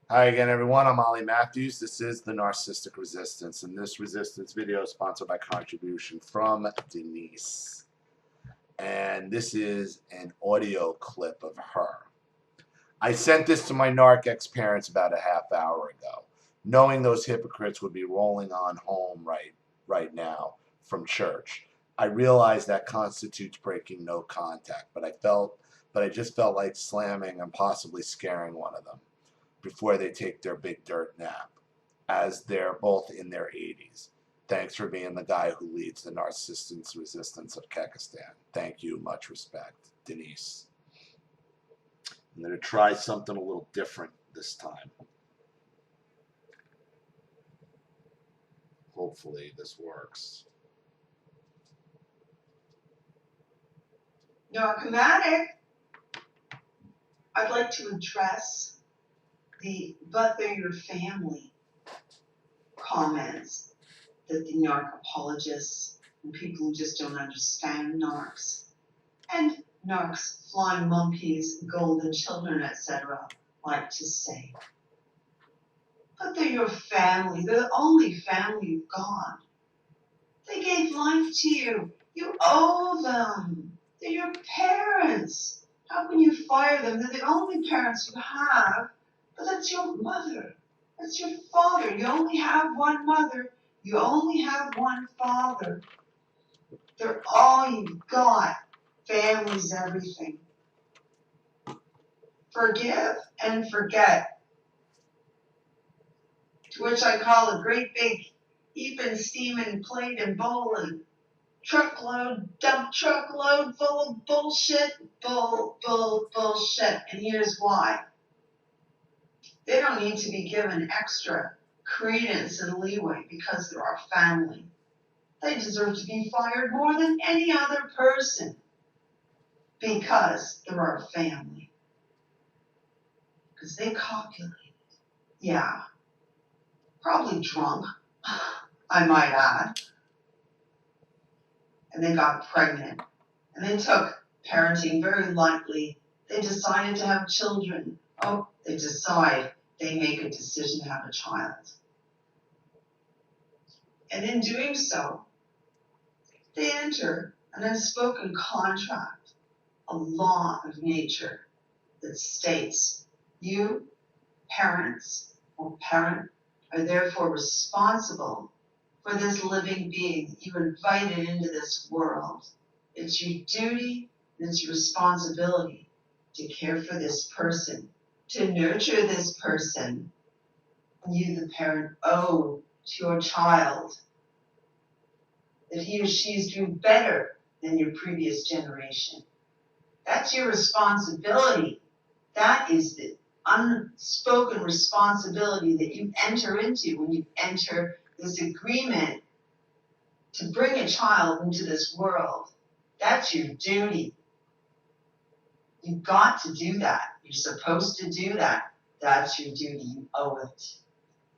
Hi again, everyone. I'm Ollie Matthews. This is the Narcissistic Resistance, and this resistance video is sponsored by contribution from Denise. And this is an audio clip of her. I sent this to my narc ex-parents about a half hour ago, knowing those hypocrites would be rolling on home right now from church. I realized that constitutes breaking no contact, but I just felt like slamming and possibly scaring one of them before they take their big dirt nap, as they're both in their 80s. Thanks for being the guy who leads the Narcissistic Resistance of Kekistan. Thank you. Much respect. Denise. I'm going to try something a little different this time. Hopefully this works. Narcomatic, I'd like to address the "but they're your family" comments that the narc apologists and people who just don't understand narcs and narcs, flying monkeys, golden children, etc. like to say. But they're your family. They're the only family you've got. They gave life to you. You owe them. They're your parents. How can you fire them? They're the only parents you have. But that's your mother. That's your father. You only have one mother. You only have one father. They're all you've got. Family's everything. Forgive and forget. To which I call a great big heaping, steaming plate and bowl and dump truckload full of bullshit, bullshit. And here's why. They don't need to be given extra credence and leeway because they're our family. They deserve to be fired more than any other person because they're our family. Because they copulated. Yeah. Probably drunk, I might add. And they got pregnant. And they took parenting very lightly. They decided to have children. Oh, they decide. They make a decision to have a child. And in doing so, they enter an unspoken contract, a law of nature that states you, parents or parent, are therefore responsible for this living being that you invited into this world. It's your duty and it's your responsibility to care for this person, to nurture this person. You, the parent, owe to your child that he or she is doing better than your previous generation. That's your responsibility. That is the unspoken responsibility that you enter into when you enter this agreement to bring a child into this world. That's your duty. You've got to do that. You're supposed to do that. That's your duty. You owe it.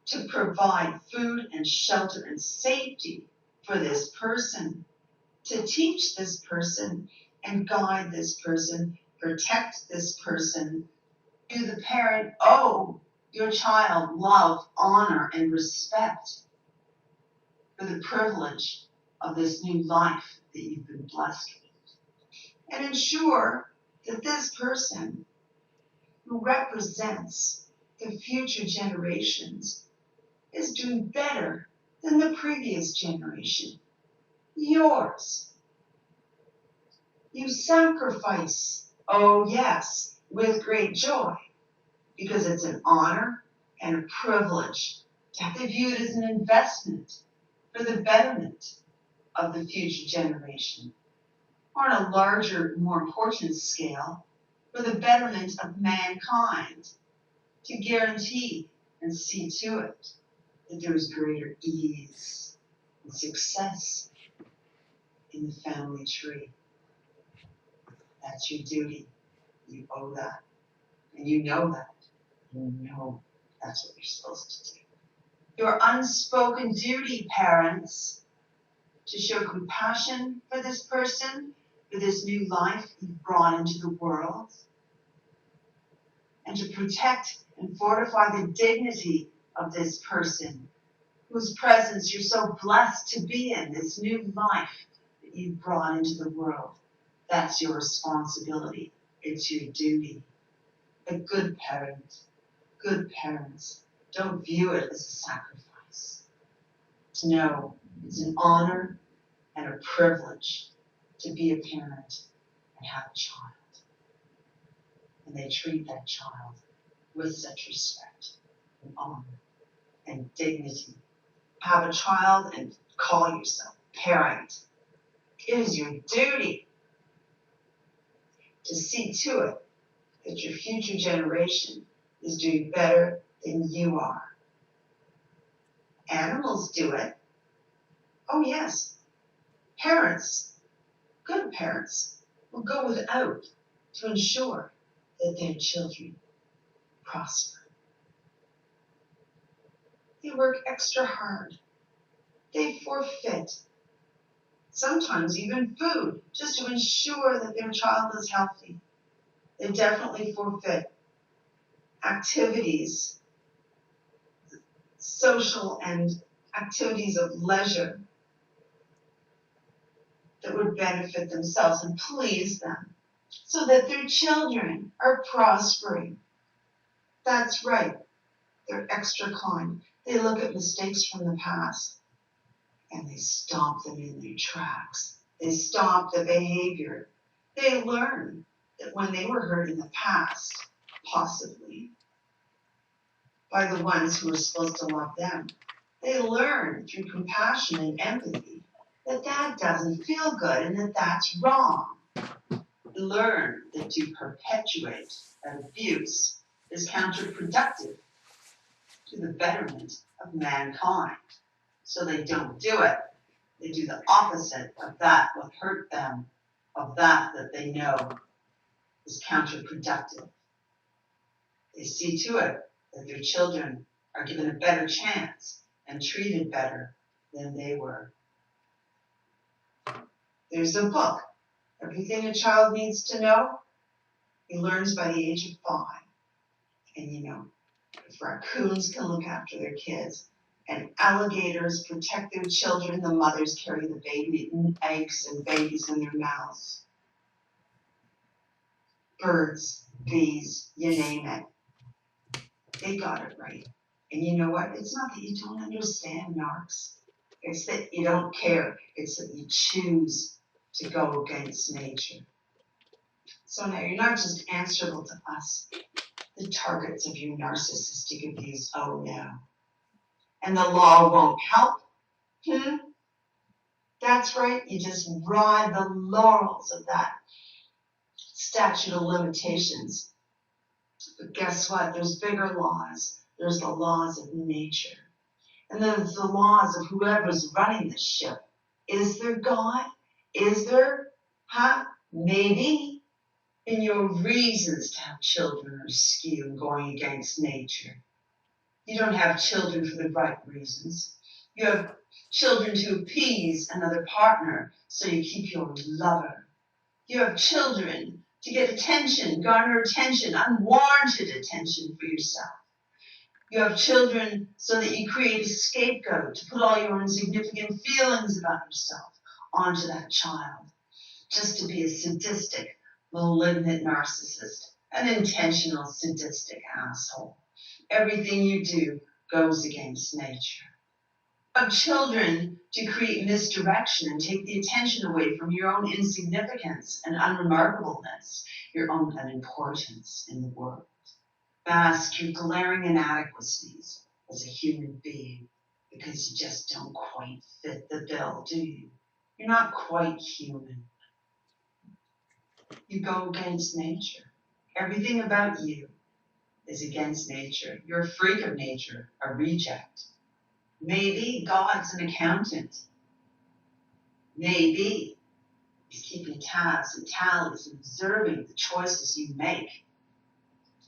To provide food and shelter and safety for this person. To teach this person and guide this person, protect this person. You, the parent, owe your child love, honor, and respect for the privilege of this new life that you've been blessed with. And ensure that this person who represents the future generations is doing better than the previous generation. Yours. You sacrifice, oh yes, with great joy, because it's an honor and a privilege to have to view it as an investment for the betterment of the future generation, or on a larger, more important scale, for the betterment of mankind, to guarantee and see to it that there is greater ease and success in the family tree. That's your duty. You owe that. And you know that. You know that's what you're supposed to do. Your unspoken duty, parents, to show compassion for this person, for this new life you've brought into the world, and to protect and fortify the dignity of this person whose presence you're so blessed to be in, this new life that you've brought into the world. That's your responsibility. It's your duty. A good parents don't view it as a sacrifice. To know it's an honor and a privilege to be a parent and have a child. And they treat that child with such respect and honor and dignity. Have a child and call yourself parent. It is your duty to see to it that your future generation is doing better than you are. Animals do it. Oh yes, parents, good parents, will go without to ensure that their children prosper. They work extra hard. They forfeit, sometimes even food, just to ensure that their child is healthy. They definitely forfeit activities, social and activities of leisure that would benefit themselves and please them, so that their children are prospering. That's right, they're extra kind. They look at mistakes from the past and they stomp them in their tracks. They stop the behavior. They learn that when they were hurt in the past, possibly by the ones who were supposed to love them, they learn through compassion and empathy that that doesn't feel good and that that's wrong. They learn that to perpetuate that abuse is counterproductive to the betterment of mankind. So they don't do it. They do the opposite of that, what hurt them, of that they know is counterproductive. They see to it that their children are given a better chance and treated better than they were. There's a book, Everything a Child Needs to Know. He learns by the age of 5. And you know, if raccoons can look after their kids, and alligators protect their children, the mothers carry the baby eggs and babies in their mouths. Birds, bees, you name it. They got it right. And you know what? It's not that you don't understand, narcs. It's that you don't care. It's that you choose to go against nature. So now you're not just answerable to us, the targets of your narcissistic abuse. Oh no. And the law won't help. That's right. You just ride the laurels of that statute of limitations. But guess what? There's bigger laws. There's the laws of nature. And there's the laws of whoever's running the ship. Is there God? Is there? Maybe. And your reasons to have children are skewed, going against nature. You don't have children for the right reasons. You have children to appease another partner, so you keep your lover. You have children to get attention, garner attention, unwarranted attention for yourself. You have children so that you create a scapegoat to put all your insignificant feelings about yourself onto that child, just to be a sadistic, malignant narcissist, an intentional sadistic asshole. Everything you do goes against nature. You have children to create misdirection and take the attention away from your own insignificance and unremarkableness, your own unimportance in the world. Mask your glaring inadequacies as a human being because you just don't quite fit the bill, do you? You're not quite human. You go against nature. Everything about you is against nature. You're a freak of nature, a reject. Maybe God's an accountant. Maybe he's keeping tabs and tallies and observing the choices you make.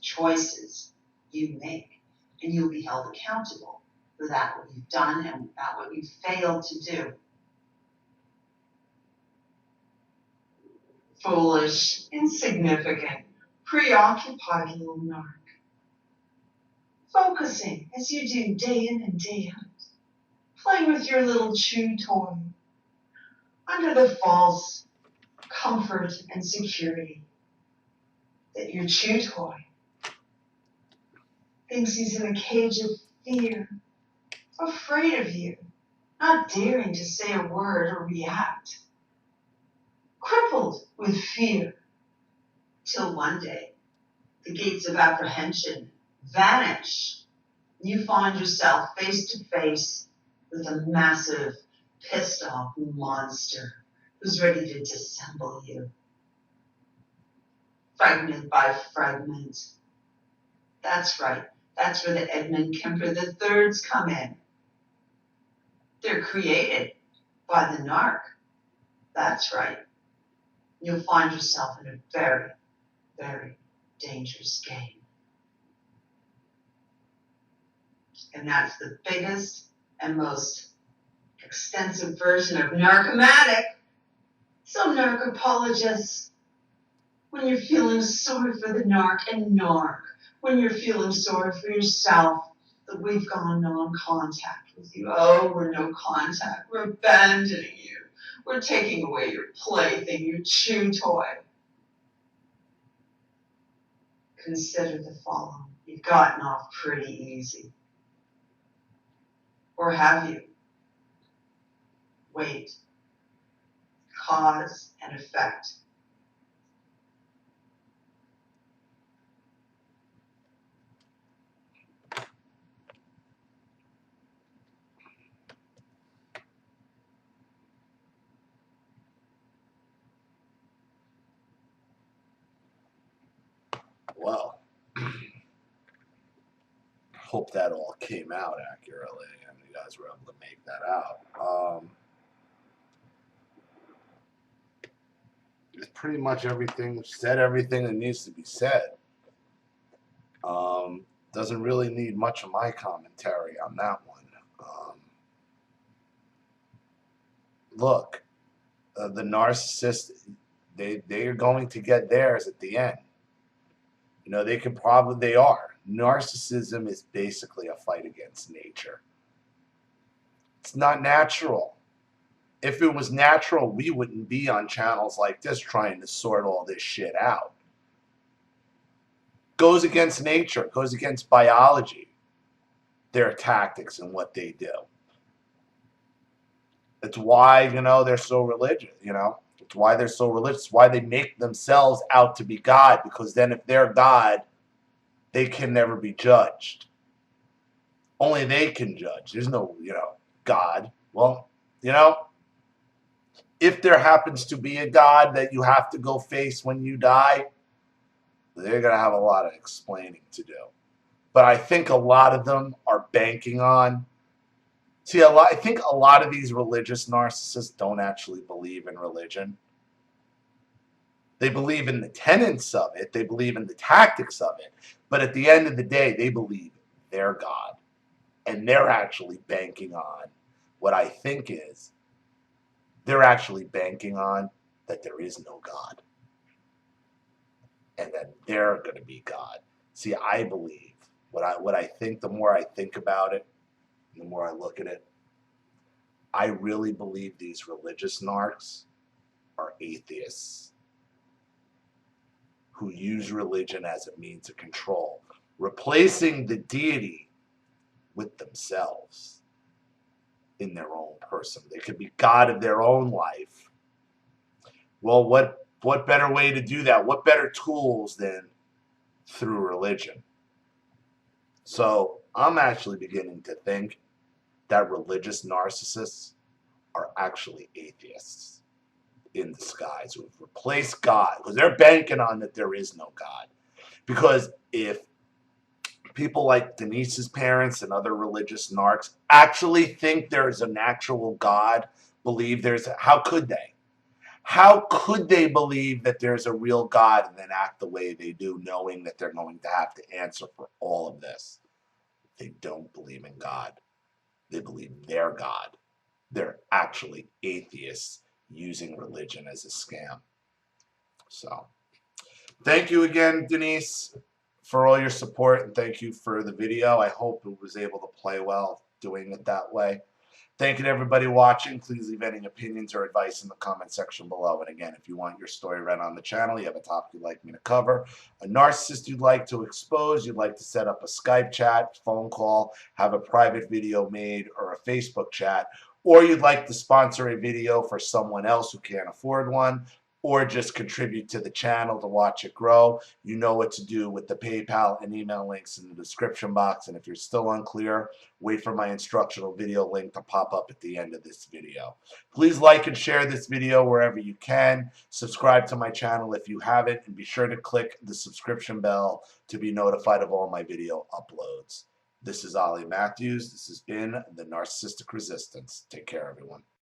Choices you make. And you'll be held accountable for that, what you've done and that what you've failed to do. Foolish, insignificant, preoccupied little narc. focusing as you do day in and day out, playing with your little chew toy, under the false comfort and security that your chew toy thinks he's in a cage of fear, afraid of you, not daring to say a word or react, crippled with fear, till one day the gates of apprehension vanish. You find yourself face to face with a massive, pissed off monster who's ready to disassemble you, fragment by fragment. That's right. That's where the Edmund Kemper the Thirds come in. They're created by the narc. That's right. You'll find yourself in a very, very dangerous game. And that's the biggest and most extensive version of Narcomatic. So narc apologists, when you're feeling sorry for the narc and narc, when you're feeling sorry for yourself that we've gone non-contact with you. Oh, we're no contact. We're abandoning you. We're taking away your plaything, your chew toy. Consider the following. You've gotten off pretty easy. Or have you? Wait. Cause and effect. Well, hope that all came out accurately and you guys were able to make that out. It's pretty much everything, said everything that needs to be said. Doesn't really need much of my commentary on that one. Look, the narcissist, they are going to get theirs at the end. You know, they are. Narcissism is basically a fight against nature. It's not natural. If it was natural, we wouldn't be on channels like this trying to sort all this shit out. Goes against nature, goes against biology, their tactics and what they do. It's why, they're so religious, It's why they're so religious. It's why they make themselves out to be God, because then if they're God, they can never be judged. Only they can judge. There's no, God. Well, if there happens to be a God that you have to go face when you die, they're going to have a lot of explaining to do. But I think a lot of them are banking on, I think a lot of these religious narcissists don't actually believe in religion. They believe in the tenets of it. They believe in the tactics of it. But at the end of the day, they believe they're God. And they're actually banking on what I think is, they're actually banking on that there is no God. And that they're going to be God. See, I believe, what I think, the more I think about it, the more I look at it, I really believe these religious narcs are atheists who use religion as a means of control, replacing the deity with themselves in their own person. They could be God of their own life. Well, what better way to do that? What better tools than through religion? So I'm actually beginning to think that religious narcissists are actually atheists in disguise who've replaced God, because they're banking on that there is no God. Because if people like Denise's parents and other religious narcs actually think there's an actual God, how could they? How could they believe that there's a real God and then act the way they do, knowing that they're going to have to answer for all of this? They don't believe in God. They believe they're God. They're actually atheists using religion as a scam. So, thank you again, Denise, for all your support, and thank you for the video. I hope it was able to play well doing it that way. Thank you to everybody watching. Please leave any opinions or advice in the comment section below. And again, if you want your story read on the channel, you have a topic you'd like me to cover, a narcissist you'd like to expose, you'd like to set up a Skype chat, phone call, have a private video made, or a Facebook chat, or you'd like to sponsor a video for someone else who can't afford one, or just contribute to the channel to watch it grow, you know what to do with the PayPal and email links in the description box. And if you're still unclear, wait for my instructional video link to pop up at the end of this video. Please like and share this video wherever you can. Subscribe to my channel if you haven't, and be sure to click the subscription bell to be notified of all my video uploads. This is Ollie Matthews. This has been the Narcissistic Resistance. Take care, everyone.